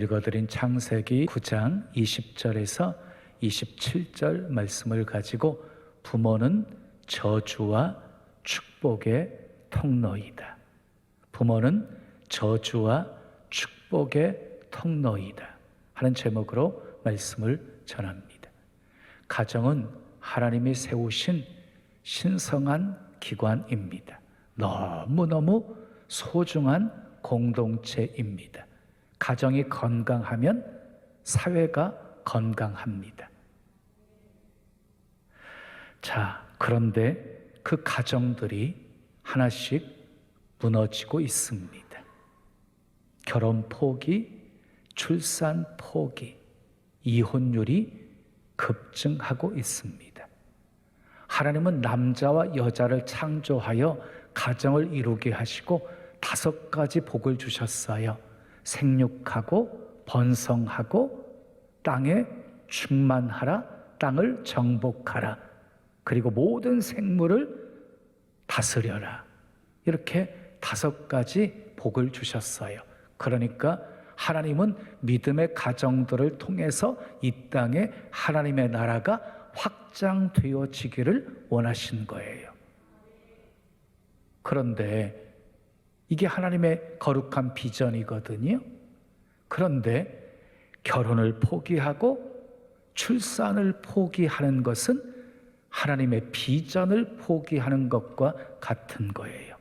읽어드린 창세기 9장 20절에서 27절 말씀을 가지고 부모는 저주와 축복의 통로이다. 부모는 저주와 축복의 통로이다 하는 제목으로 말씀을 전합니다. 가정은 하나님이 세우신 신성한 기관입니다. 너무너무 소중한 공동체입니다. 가정이 건강하면 사회가 건강합니다. 자, 그런데 그 가정들이 하나씩 무너지고 있습니다. 결혼 포기, 출산 포기, 이혼율이 급증하고 있습니다. 하나님은 남자와 여자를 창조하여 가정을 이루게 하시고 5가지 복을 주셨어요. 생육하고 번성하고 땅에 충만하라, 땅을 정복하라, 그리고 모든 생물을 다스려라. 이렇게 5가지 복을 주셨어요. 그러니까 하나님은 믿음의 가정들을 통해서 이 땅에 하나님의 나라가 확장되어지기를 원하신 거예요. 그런데 이게 하나님의 거룩한 비전이거든요. 그런데 결혼을 포기하고 출산을 포기하는 것은 하나님의 비전을 포기하는 것과 같은 거예요.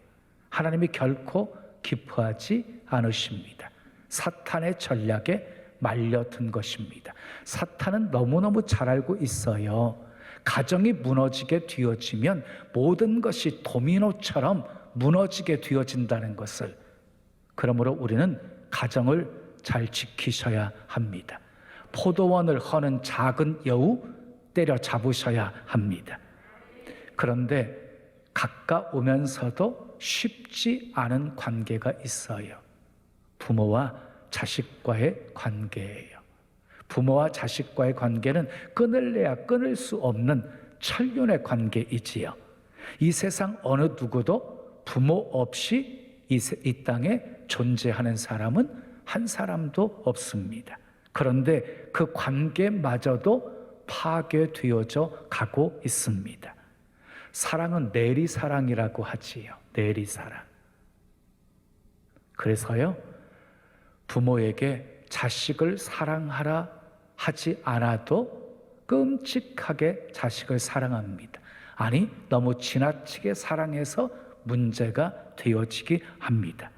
하나님이 결코 기뻐하지 않으십니다. 사탄의 전략에 말려든 것입니다. 사탄은 너무너무 잘 알고 있어요. 가정이 무너지게 되어지면 모든 것이 도미노처럼 무너지게 되어진다는 것을. 그러므로 우리는 가정을 잘 지키셔야 합니다. 포도원을 허는 작은 여우 때려잡으셔야 합니다. 그런데 가까우면서도 쉽지 않은 관계가 있어요. 부모와 자식과의 관계예요. 부모와 자식과의 관계는 끊을래야 끊을 수 없는 천륜의 관계이지요. 이 세상 어느 누구도 부모 없이 이 땅에 존재하는 사람은 한 사람도 없습니다. 그런데 그 관계마저도 파괴되어져 가고 있습니다. 사랑은 내리사랑이라고 하지요. 내리사랑. 그래서요, 부모에게 자식을 사랑하라 하지 않아도 끔찍하게 자식을 사랑합니다. 아니, 너무 지나치게 사랑해서 문제가 되어지게 합니다.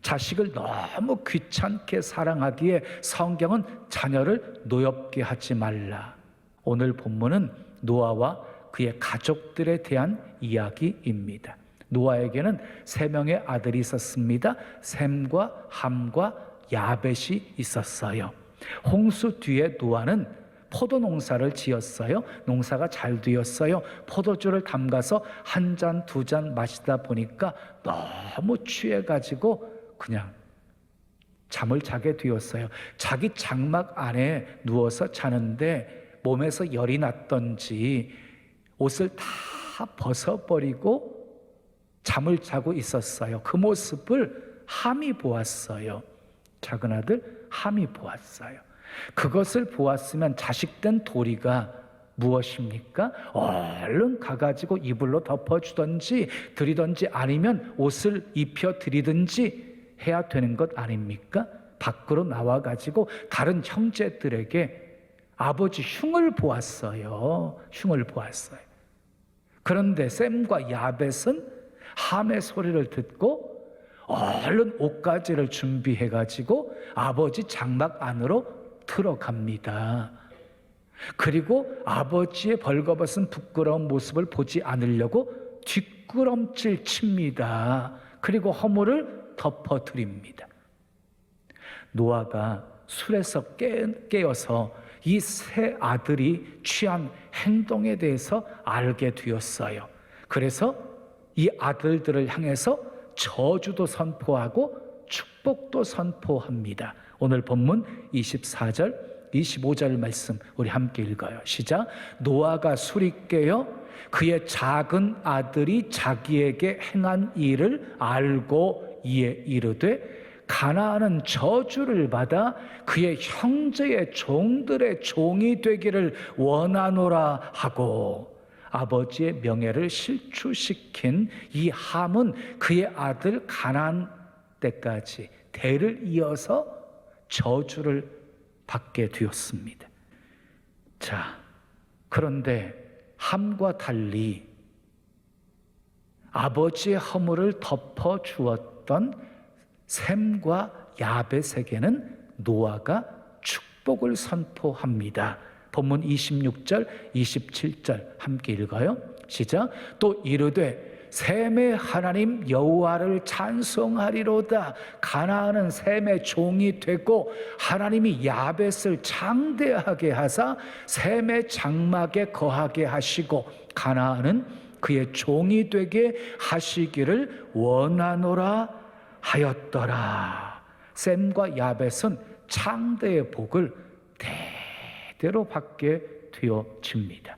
자식을 너무 귀찮게 사랑하기에 성경은 자녀를 노엽게 하지 말라. 오늘 본문은 노아와 그의 가족들에 대한 이야기입니다. 노아에게는 3명의 아들이 있었습니다. 셈과 함과 야벳이 있었어요. 홍수 뒤에 노아는 포도 농사를 지었어요. 농사가 잘 되었어요. 포도주를 담가서 1잔, 2잔 마시다 보니까 너무 취해가지고 그냥 잠을 자게 되었어요. 자기 장막 안에 누워서 자는데 몸에서 열이 났던지 옷을 다 벗어버리고 잠을 자고 있었어요. 그 모습을 함이 보았어요. 작은 아들 함이 보았어요. 그것을 보았으면 자식된 도리가 무엇입니까? 얼른 가가지고 이불로 덮어주든지 드리든지 아니면 옷을 입혀 드리든지 해야 되는 것 아닙니까? 밖으로 나와가지고 다른 형제들에게 아버지 흉을 보았어요. 흉을 보았어요. 그런데 셈과 야벳은 함의 소리를 듣고 얼른 옷가지를 준비해가지고 아버지 장막 안으로 들어갑니다. 그리고 아버지의 벌거벗은 부끄러운 모습을 보지 않으려고 뒷걸음질 칩니다. 그리고 허물을 덮어드립니다. 노아가 술에서 깨어서 이 3 아들이 취한 행동에 대해서 알게 되었어요. 그래서 이 아들들을 향해서 저주도 선포하고 축복도 선포합니다. 오늘 본문 24절, 25절 말씀 우리 함께 읽어요. 시작. 노아가 술이 깨어 그의 작은 아들이 자기에게 행한 일을 알고 이에 이르되 가나안은 저주를 받아 그의 형제의 종들의 종이 되기를 원하노라 하고 아버지의 명예를 실추시킨 이 함은 그의 아들 가나안 때까지 대를 이어서 저주를 받게 되었습니다. 자, 그런데 함과 달리 아버지의 허물을 덮어 주었던 셈과 야벳에게는 노아가 축복을 선포합니다. 본문 26절, 27절 함께 읽어요. 시작. 또 이르되 셈의 하나님 여호와를 찬송하리로다. 가나안은 셈의 종이 되고 하나님이 야벳을 장대하게 하사 셈의 장막에 거하게 하시고 가나안은 그의 종이 되게 하시기를 원하노라 하였더라. 셈과 야벳은 창대의 복을 대대로 받게 되어집니다.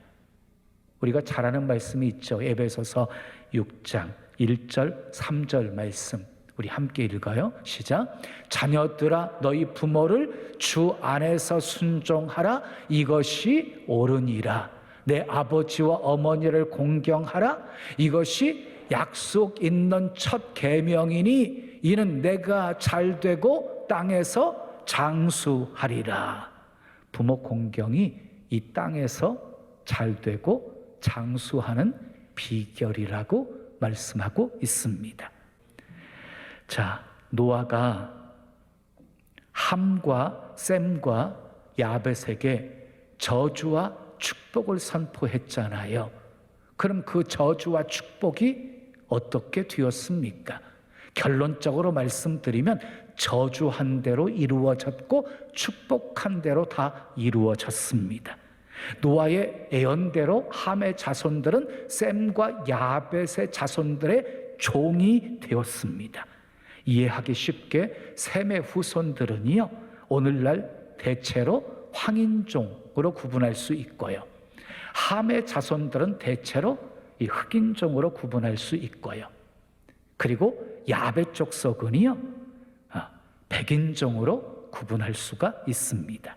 우리가 잘 아는 말씀이 있죠. 에베소서 6장 1절 3절 말씀 우리 함께 읽어요. 시작. 자녀들아 너희 부모를 주 안에서 순종하라. 이것이 옳으니라. 내 아버지와 어머니를 공경하라. 이것이 약속 있는 첫 계명이니 이는 내가 잘되고 땅에서 장수하리라. 부모 공경이 이 땅에서 잘되고 장수하는 비결이라고 말씀하고 있습니다. 자, 노아가 함과 셈과 야벳에게 저주와 축복을 선포했잖아요. 그럼 그 저주와 축복이 어떻게 되었습니까? 결론적으로 말씀드리면 저주한 대로 이루어졌고 축복한 대로 다 이루어졌습니다. 노아의 예언대로 함의 자손들은 셈과 야벳의 자손들의 종이 되었습니다. 이해하기 쉽게 셈의 후손들은요, 오늘날 대체로 황인종으로 구분할 수 있고요, 함의 자손들은 대체로 이 흑인종으로 구분할 수 있고요, 그리고 야벳 족속은요 백인종으로 구분할 수가 있습니다.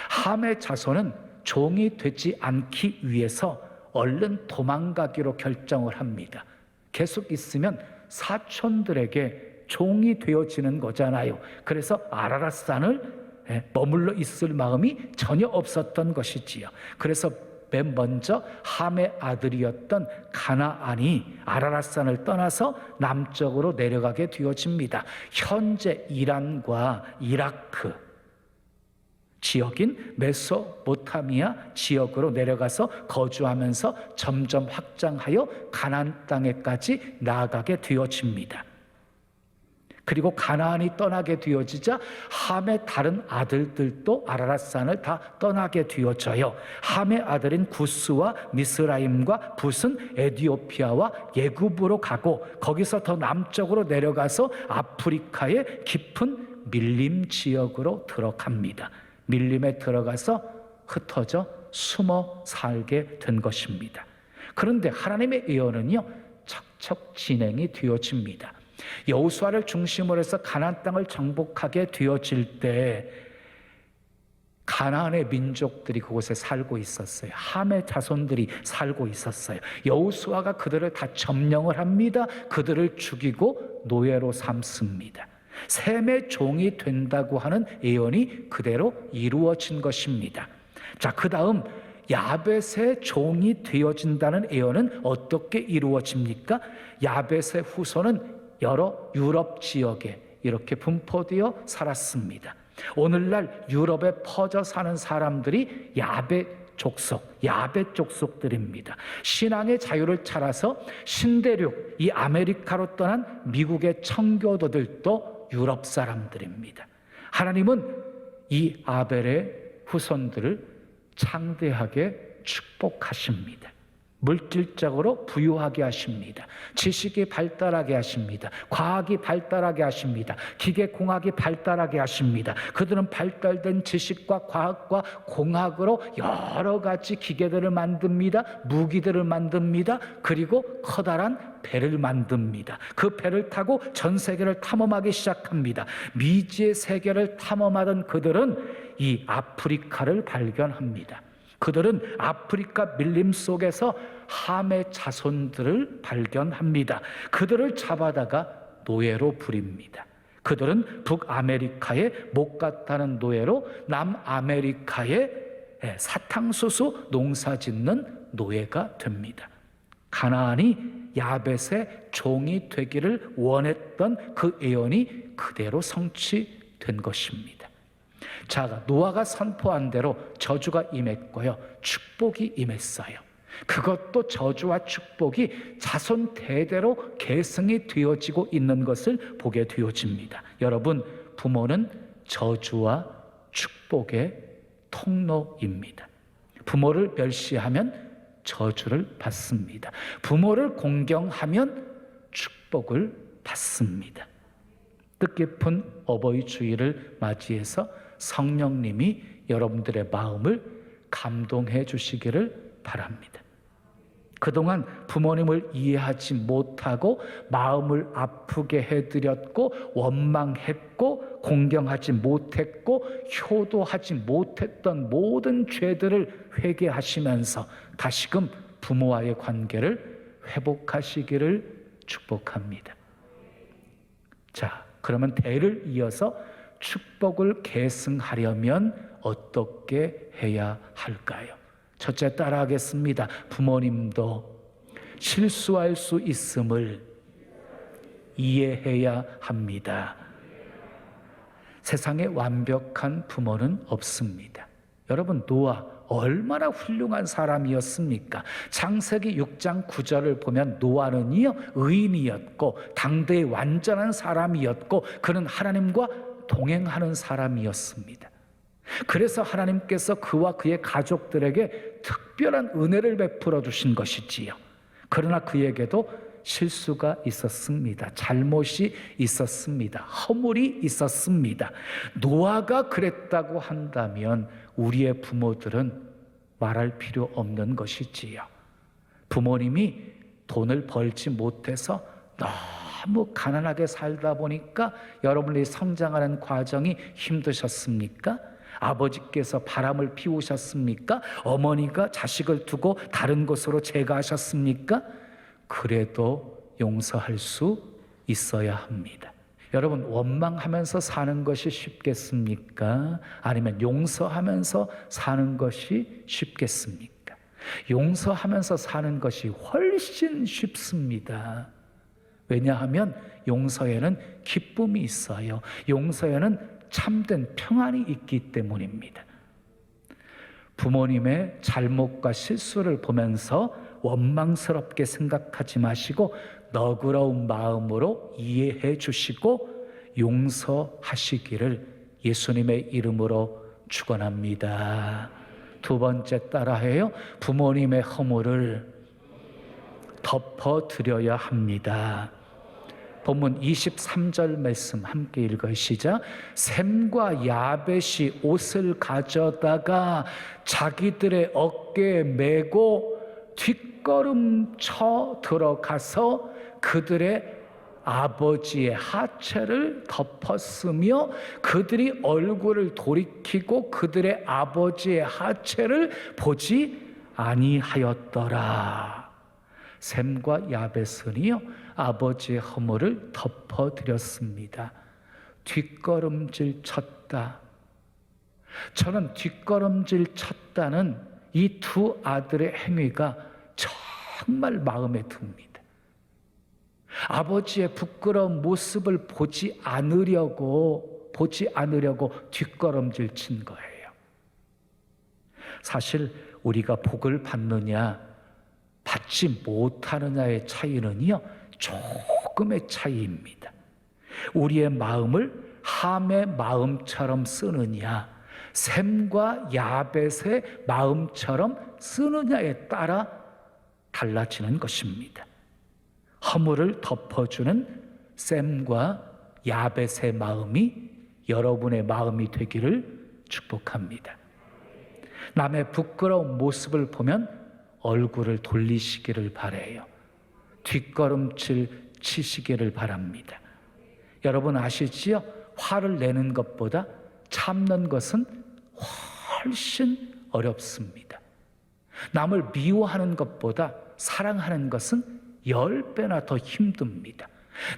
함의 자손은 종이 되지 않기 위해서 얼른 도망가기로 결정을 합니다. 계속 있으면 사촌들에게 종이 되어지는 거잖아요. 그래서 아라랏산을 머물러 있을 마음이 전혀 없었던 것이지요. 그래서 맨 먼저 함의 아들이었던 가나안이 아라랏산을 떠나서 남쪽으로 내려가게 되어집니다. 현재 이란과 이라크 지역인 메소포타미아 지역으로 내려가서 거주하면서 점점 확장하여 가나안 땅에까지 나아가게 되어집니다. 그리고 가나안이 떠나게 되어지자 함의 다른 아들들도 아라랏산을 다 떠나게 되어져요. 함의 아들인 구스와 미스라임과 붓은 에디오피아와 예굽으로 가고 거기서 더 남쪽으로 내려가서 아프리카의 깊은 밀림 지역으로 들어갑니다. 밀림에 들어가서 흩어져 숨어 살게 된 것입니다. 그런데 하나님의 예언은요 척척 진행이 되어집니다. 여호수아를 중심으로 해서 가나안 땅을 정복하게 되어질 때 가나안의 민족들이 그곳에 살고 있었어요. 함의 자손들이 살고 있었어요. 여호수아가 그들을 다 점령을 합니다. 그들을 죽이고 노예로 삼습니다. 셈의 종이 된다고 하는 예언이 그대로 이루어진 것입니다. 자, 그 다음 야벳의 종이 되어진다는 예언은 어떻게 이루어집니까? 야벳의 후손은 여러 유럽 지역에 이렇게 분포되어 살았습니다. 오늘날 유럽에 퍼져 사는 사람들이 야벳 족속들입니다. 신앙의 자유를 찾아서 신대륙 이 아메리카로 떠난 미국의 청교도들도 유럽 사람들입니다. 하나님은 이 아벨의 후손들을 창대하게 축복하십니다. 물질적으로 부유하게 하십니다. 지식이 발달하게 하십니다. 과학이 발달하게 하십니다. 기계공학이 발달하게 하십니다. 그들은 발달된 지식과 과학과 공학으로 여러 가지 기계들을 만듭니다. 무기들을 만듭니다. 그리고 커다란 배를 만듭니다. 그 배를 타고 전 세계를 탐험하기 시작합니다. 미지의 세계를 탐험하던 그들은 이 아프리카를 발견합니다. 그들은 아프리카 밀림 속에서 함의 자손들을 발견합니다. 그들을 잡아다가 노예로 부립니다. 그들은 북아메리카에 못 갔다는 노예로 남아메리카에 사탕수수 농사 짓는 노예가 됩니다. 가나안이 야벳의 종이 되기를 원했던 그 예언이 그대로 성취된 것입니다. 자, 노아가 선포한 대로 저주가 임했고요, 축복이 임했어요. 그것도 저주와 축복이 자손 대대로 계승이 되어지고 있는 것을 보게 되어집니다. 여러분, 부모는 저주와 축복의 통로입니다. 부모를 멸시하면 저주를 받습니다. 부모를 공경하면 축복을 받습니다. 뜻깊은 어버이 주일을 맞이해서 성령님이 여러분들의 마음을 감동해 주시기를 바랍니다. 그동안 부모님을 이해하지 못하고 마음을 아프게 해드렸고 원망했고 공경하지 못했고 효도하지 못했던 모든 죄들을 회개하시면서 다시금 부모와의 관계를 회복하시기를 축복합니다. 자, 그러면 대를 이어서 축복을 계승하려면 어떻게 해야 할까요? 첫째, 따라하겠습니다. 부모님도 실수할 수 있음을 이해해야 합니다. 세상에 완벽한 부모는 없습니다. 여러분, 노아 얼마나 훌륭한 사람이었습니까? 창세기 6장 9절을 보면 노아는요, 의인이었고 당대의 완전한 사람이었고 그는 하나님과 동행하는 사람이었습니다. 그래서 하나님께서 그와 그의 가족들에게 특별한 은혜를 베풀어 주신 것이지요. 그러나 그에게도 실수가 있었습니다. 잘못이 있었습니다. 허물이 있었습니다. 노아가 그랬다고 한다면 우리의 부모들은 말할 필요 없는 것이지요. 부모님이 돈을 벌지 못해서 너무 가난하게 살다 보니까 여러분들이 성장하는 과정이 힘드셨습니까? 아버지께서 바람을 피우셨습니까? 어머니가 자식을 두고 다른 곳으로 재가하셨습니까? 그래도 용서할 수 있어야 합니다. 여러분, 원망하면서 사는 것이 쉽겠습니까? 아니면 용서하면서 사는 것이 쉽겠습니까? 용서하면서 사는 것이 훨씬 쉽습니다. 왜냐하면 용서에는 기쁨이 있어요. 용서에는 참된 평안이 있기 때문입니다. 부모님의 잘못과 실수를 보면서 원망스럽게 생각하지 마시고 너그러운 마음으로 이해해 주시고 용서하시기를 예수님의 이름으로 축원합니다. 두 번째, 따라해요. 부모님의 허물을 덮어드려야 합니다. 본문 23절 말씀 함께 읽어요. 시작. 셈과 야벳이 옷을 가져다가 자기들의 어깨에 메고 뒷걸음쳐 들어가서 그들의 아버지의 하체를 덮었으며 그들이 얼굴을 돌이키고 그들의 아버지의 하체를 보지 아니하였더라. 셈과 야벳은요, 아버지의 허물을 덮어드렸습니다. 뒷걸음질 쳤다. 저는 뒷걸음질 쳤다는 이 두 아들의 행위가 정말 마음에 듭니다. 아버지의 부끄러운 모습을 보지 않으려고 뒷걸음질 친 거예요. 사실 우리가 복을 받느냐 받지 못하느냐의 차이는요, 조금의 차이입니다. 우리의 마음을 함의 마음처럼 쓰느냐, 셈과 야벳의 마음처럼 쓰느냐에 따라 달라지는 것입니다. 허물을 덮어주는 셈과 야벳의 마음이 여러분의 마음이 되기를 축복합니다. 남의 부끄러운 모습을 보면 얼굴을 돌리시기를 바라요. 뒷걸음질 치시기를 바랍니다. 여러분 아시지요? 화를 내는 것보다 참는 것은 훨씬 어렵습니다. 남을 미워하는 것보다 사랑하는 것은 10배나 더 힘듭니다.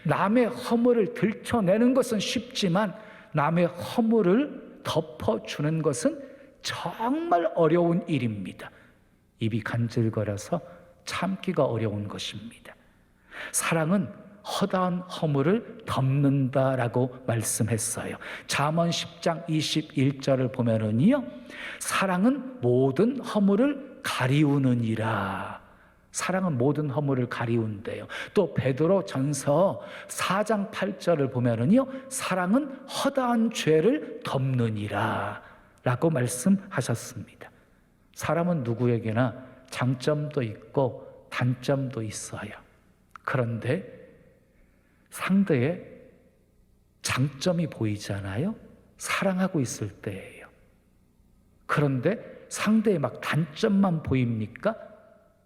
남의 허물을 들춰내는 것은 쉽지만 남의 허물을 덮어주는 것은 정말 어려운 일입니다. 입이 간질거려서 참기가 어려운 것입니다. 사랑은 허다한 허물을 덮는다라고 말씀했어요. 잠언 10장 21절을 보면은요, 사랑은 모든 허물을 가리우느니라. 사랑은 모든 허물을 가리운대요. 또 베드로 전서 4장 8절을 보면은요, 사랑은 허다한 죄를 덮느니라 라고 말씀하셨습니다. 사람은 누구에게나 장점도 있고 단점도 있어요. 그런데 상대의 장점이 보이잖아요. 사랑하고 있을 때예요. 그런데 상대의 막 단점만 보입니까?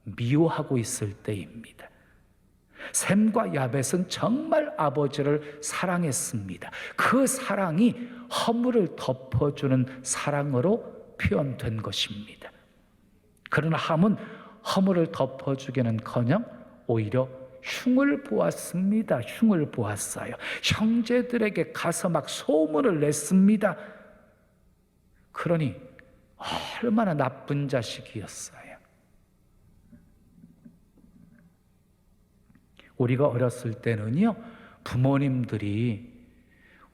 미워하고 있을 때입니다. 셈과 야벳은 정말 아버지를 사랑했습니다. 그 사랑이 허물을 덮어주는 사랑으로 표현된 것입니다. 그러나 함은 허물을 덮어주기는커녕 오히려 흉을 보았습니다. 흉을 보았어요. 형제들에게 가서 막 소문을 냈습니다. 그러니 얼마나 나쁜 자식이었어요. 우리가 어렸을 때는요, 부모님들이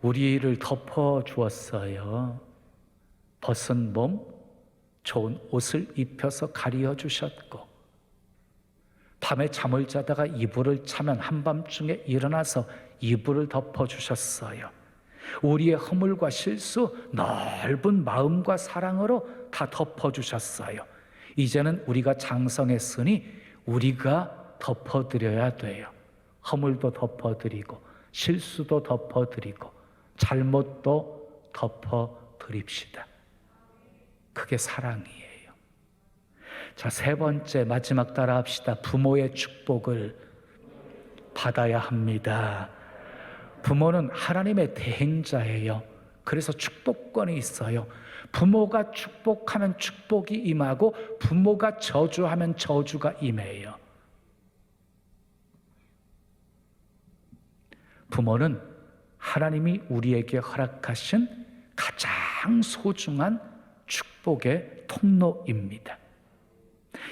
우리를 덮어주었어요. 벗은 몸, 좋은 옷을 입혀서 가리어주셨고, 밤에 잠을 자다가 이불을 차면 한밤중에 일어나서 이불을 덮어주셨어요. 우리의 허물과 실수, 넓은 마음과 사랑으로 다 덮어주셨어요. 이제는 우리가 장성했으니 우리가 덮어드려야 돼요. 허물도 덮어드리고 실수도 덮어드리고 잘못도 덮어드립시다. 그게 사랑이에요. 자, 세 번째, 마지막 따라 합시다. 부모의 축복을 받아야 합니다. 부모는 하나님의 대행자예요. 그래서 축복권이 있어요. 부모가 축복하면 축복이 임하고 부모가 저주하면 저주가 임해요. 부모는 하나님이 우리에게 허락하신 가장 소중한 축복의 통로입니다.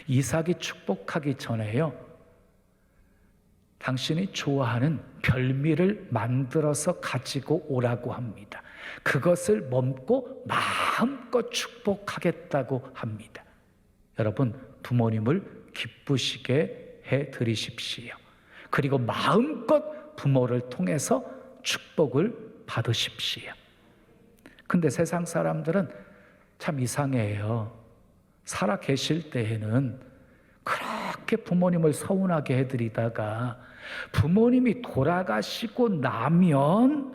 이삭이 축복하기 전에요, 당신이 좋아하는 별미를 만들어서 가지고 오라고 합니다. 그것을 먹고 마음껏 축복하겠다고 합니다. 여러분, 부모님을 기쁘시게 해드리십시오. 그리고 마음껏 부모를 통해서 축복을 받으십시오. 근데 세상 사람들은 참 이상해요. 살아 계실 때에는 그렇게 부모님을 서운하게 해드리다가 부모님이 돌아가시고 나면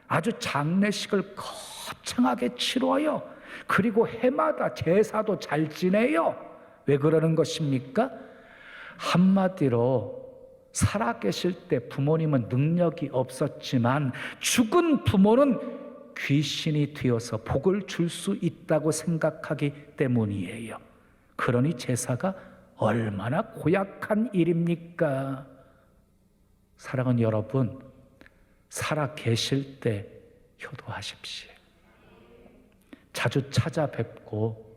아주 장례식을 거창하게 치러요. 그리고 해마다 제사도 잘 지내요. 왜 그러는 것입니까? 한마디로 살아 계실 때 부모님은 능력이 없었지만 죽은 부모는 귀신이 되어서 복을 줄 수 있다고 생각하기 때문이에요. 그러니 제사가 얼마나 고약한 일입니까? 사랑하는 여러분, 살아 계실 때 효도하십시오. 자주 찾아뵙고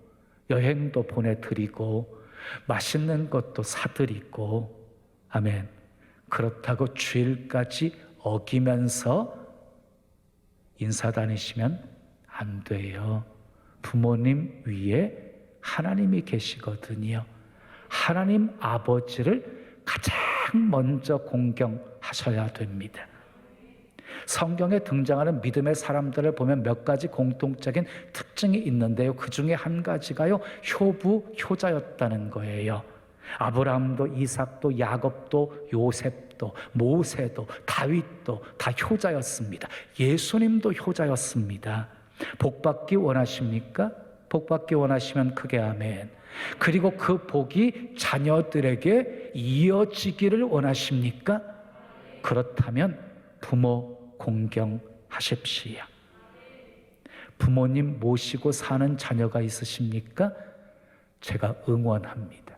여행도 보내드리고 맛있는 것도 사드리고, 아멘. 그렇다고 주일까지 어기면서 인사 다니시면 안 돼요. 부모님 위에 하나님이 계시거든요. 하나님 아버지를 가장 먼저 공경하셔야 됩니다. 성경에 등장하는 믿음의 사람들을 보면 몇 가지 공통적인 특징이 있는데요. 그 중에 한 가지가요, 효부, 효자였다는 거예요. 아브라함도 이삭도 야곱도 요셉도 모세도 다윗도 다 효자였습니다. 예수님도 효자였습니다. 복받기 원하십니까? 복받기 원하시면 크게 아멘. 그리고 그 복이 자녀들에게 이어지기를 원하십니까? 그렇다면 부모 공경하십시오. 부모님 모시고 사는 자녀가 있으십니까? 제가 응원합니다.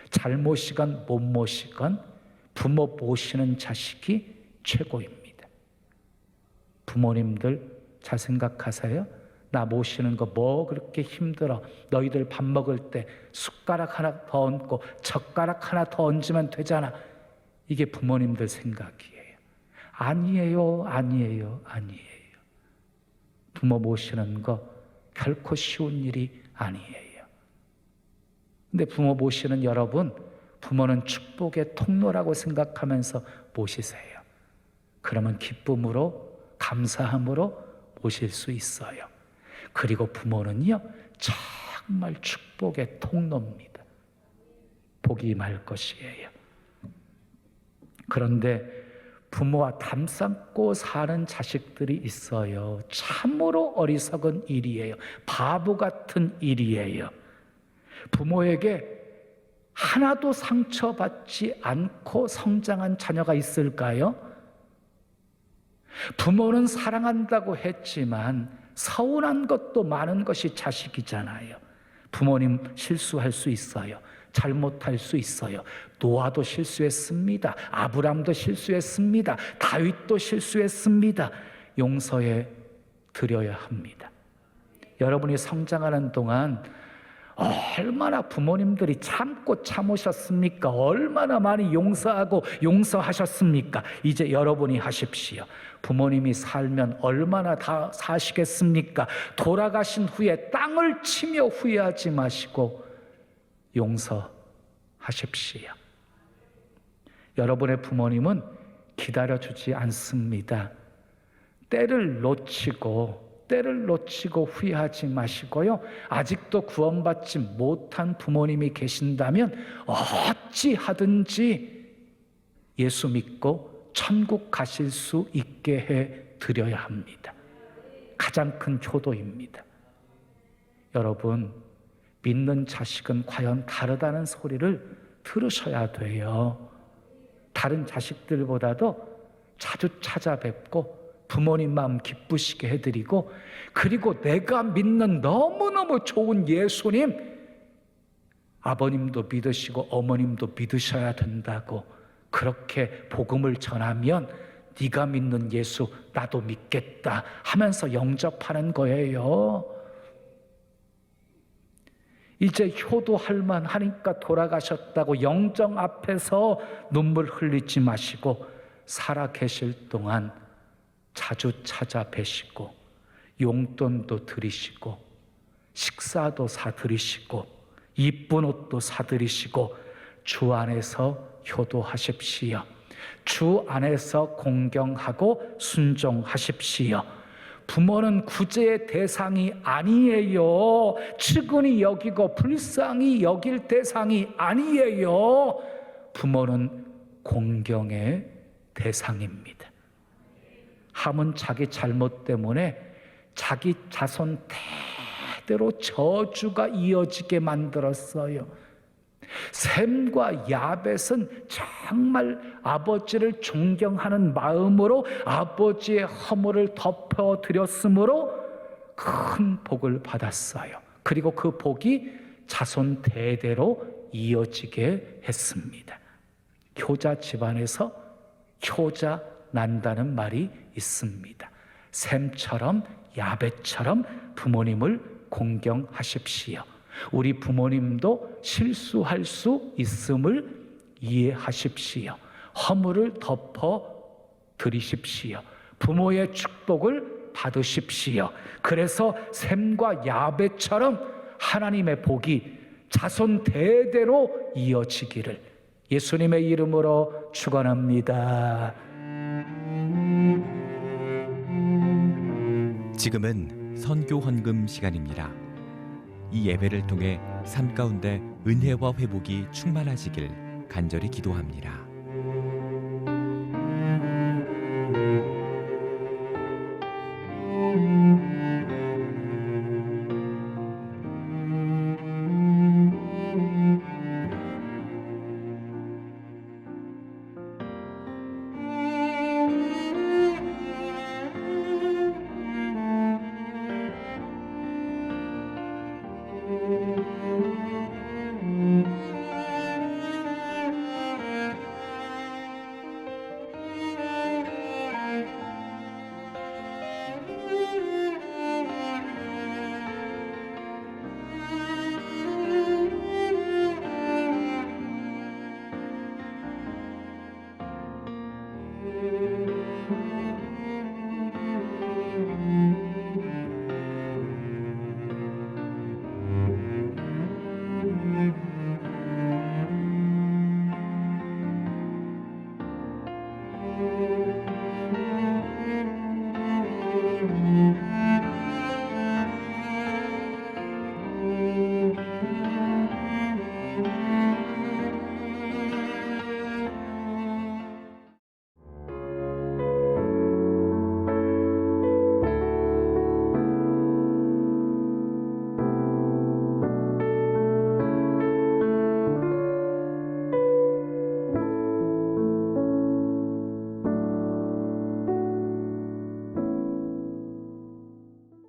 잘 모시건 못 모시건 부모 모시는 자식이 최고입니다. 부모님들 잘 생각하세요. 나 모시는 거 뭐 그렇게 힘들어. 너희들 밥 먹을 때 숟가락 하나 더 얹고 젓가락 하나 더 얹으면 되잖아. 이게 부모님들 생각이에요. 아니에요. 부모 모시는 거 결코 쉬운 일이 아니에요. 근데 부모 모시는 여러분, 부모는 축복의 통로라고 생각하면서 모시세요. 그러면 기쁨으로, 감사함으로 모실 수 있어요. 그리고 부모는요, 정말 축복의 통로입니다. 복이 말 것이에요. 그런데 부모와 담쌓고 사는 자식들이 있어요. 참으로 어리석은 일이에요. 바보 같은 일이에요. 부모에게 하나도 상처받지 않고 성장한 자녀가 있을까요? 부모는 사랑한다고 했지만 서운한 것도 많은 것이 자식이잖아요. 부모님 실수할 수 있어요. 잘못할 수 있어요. 노아도 실수했습니다. 아브람도 실수했습니다. 다윗도 실수했습니다. 용서해 드려야 합니다. 여러분이 성장하는 동안 얼마나 부모님들이 참고 참으셨습니까? 얼마나 많이 용서하고 용서하셨습니까? 이제 여러분이 하십시오. 부모님이 살면 얼마나 다 사시겠습니까? 돌아가신 후에 땅을 치며 후회하지 마시고 용서하십시오. 여러분의 부모님은 기다려주지 않습니다. 때를 놓치고 후회하지 마시고요. 아직도 구원받지 못한 부모님이 계신다면 어찌하든지 예수 믿고 천국 가실 수 있게 해 드려야 합니다. 가장 큰 효도입니다. 여러분, 믿는 자식은 과연 다르다는 소리를 들으셔야 돼요. 다른 자식들보다도 자주 찾아뵙고 부모님 마음 기쁘시게 해드리고, 그리고 내가 믿는 너무너무 좋은 예수님, 아버님도 믿으시고 어머님도 믿으셔야 된다고 그렇게 복음을 전하면 네가 믿는 예수 나도 믿겠다 하면서 영접하는 거예요. 이제 효도할 만하니까 돌아가셨다고 영정 앞에서 눈물 흘리지 마시고 살아 계실 동안 자주 찾아뵈시고 용돈도 드리시고 식사도 사드리시고 이쁜 옷도 사드리시고 주 안에서 효도하십시오. 주 안에서 공경하고 순종하십시오. 부모는 구제의 대상이 아니에요. 측은히 여기고 불쌍히 여길 대상이 아니에요. 부모는 공경의 대상입니다. 함은 자기 잘못 때문에 자기 자손 대대로 저주가 이어지게 만들었어요. 셈과 야벳은 정말 아버지를 존경하는 마음으로 아버지의 허물을 덮어드렸으므로 큰 복을 받았어요. 그리고 그 복이 자손 대대로 이어지게 했습니다. 효자 집안에서 효자 난다는 말이 있습니다. 셈처럼 야벳처럼 부모님을 공경하십시오. 우리 부모님도 실수할 수 있음을 이해하십시오. 허물을 덮어 드리십시오. 부모의 축복을 받으십시오. 그래서 셈과 야벳처럼 하나님의 복이 자손 대대로 이어지기를 예수님의 이름으로 축원합니다. 지금은 선교 헌금 시간입니다. 이 예배를 통해 삶 가운데 은혜와 회복이 충만하시길 간절히 기도합니다.